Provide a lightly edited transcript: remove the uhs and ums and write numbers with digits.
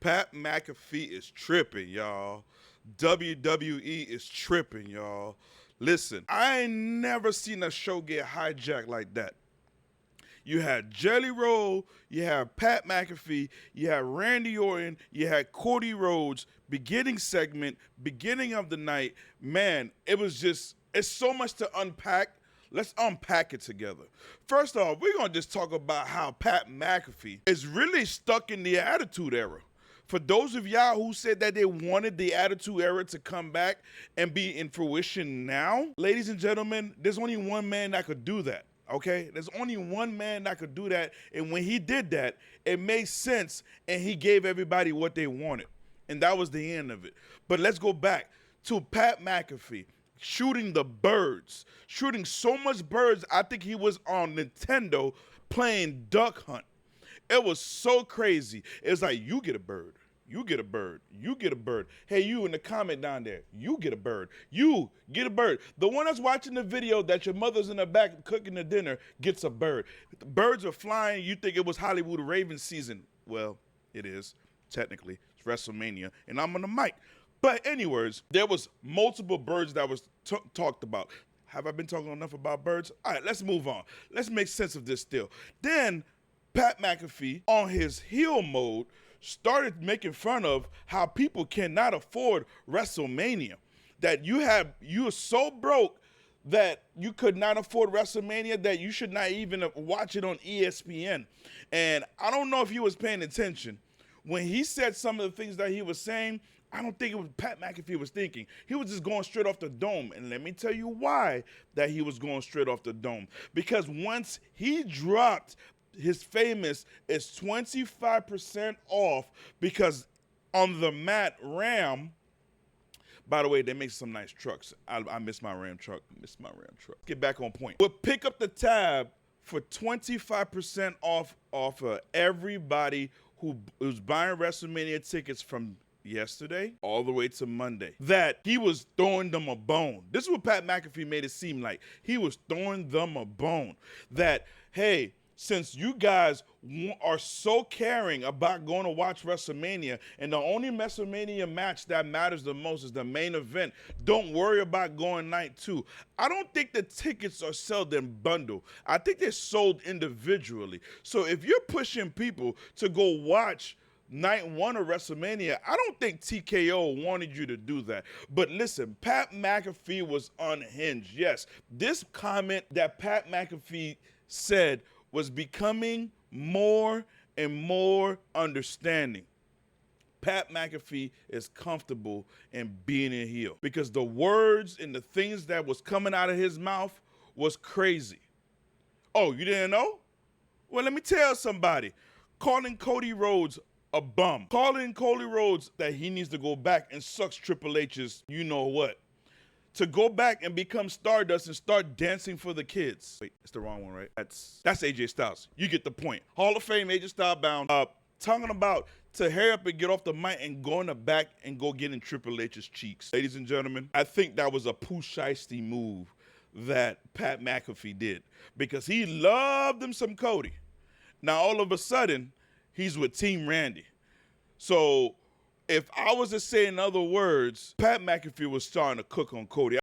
Pat McAfee is tripping, y'all. WWE is tripping, y'all. Listen, I ain't never seen a show get hijacked like that. You had Jelly Roll, you had Pat McAfee, you had Randy Orton, you had Cody Rhodes, beginning segment, beginning of the night. Man, it's so much to unpack. Let's unpack it together. First off, we're going to just talk about how Pat McAfee is really stuck in the Attitude Era. For those of y'all who said that they wanted the Attitude Era to come back and be in fruition now, ladies and gentlemen, there's only one man that could do that. Okay, there's only one man that could do that, and when he did that, it made sense, and he gave everybody what they wanted, and that was the end of it. But let's go back to Pat McAfee shooting the birds, shooting so much birds. I think he was on Nintendo playing Duck Hunt. It was so crazy. It's like, you get a bird. You get a bird. You get a bird. Hey, you in the comment down there, you get a bird. You get a bird. The one that's watching the video that your mother's in the back cooking the dinner gets a bird. The birds are flying. You think it was Hollywood Ravens season. Well, it is, technically. It's WrestleMania, and I'm on the mic. But anyways, there was multiple birds that was talked about. Have I been talking enough about birds? All right, let's move on. Let's make sense of this still. Then Pat McAfee, on his heel mode, started making fun of how people cannot afford WrestleMania. That you're so broke that you could not afford WrestleMania, that you should not even watch it on ESPN. And I don't know if he was paying attention. When he said some of the things that he was saying, I don't think it was Pat McAfee was thinking. He was just going straight off the dome. And let me tell you why that he was going straight off the dome. Because once he dropped his famous is 25% off, because on the Matt Ram, by the way, they make some nice trucks. I miss my Ram truck. Get back on point. We'll pick up the tab for 25% off of everybody who was buying WrestleMania tickets from yesterday all the way to Monday. That he was throwing them a bone. This is what Pat McAfee made it seem like. He was throwing them a bone. That, hey, since you guys are so caring about going to watch WrestleMania, and the only WrestleMania match that matters the most is the main event, don't worry about going night 2. I don't think the tickets are sold in bundle. I think they're sold individually. So if you're pushing people to go watch night 1 of WrestleMania, I don't think TKO wanted you to do that. But listen, Pat McAfee was unhinged. Yes, this comment that Pat McAfee said was becoming more and more understanding. Pat McAfee is comfortable in being a heel because the words and the things that was coming out of his mouth was crazy. Oh, you didn't know? Well, let me tell somebody. Calling Cody Rhodes a bum. Calling Cody Rhodes that he needs to go back and sucks Triple H's you know what. To go back and become Stardust and start dancing for the kids. Wait, it's the wrong one, right? That's AJ Styles. You get the point. Hall of Fame, AJ Styles bound. Talking about to hurry up and get off the mic and go in the back and go get in Triple H's cheeks. Ladies and gentlemen, I think that was a Pooh Shiesty move that Pat McAfee did because he loved him some Cody. Now, all of a sudden, he's with Team Randy. So if I was to say in other words, Pat McAfee was starting to cook on Cody.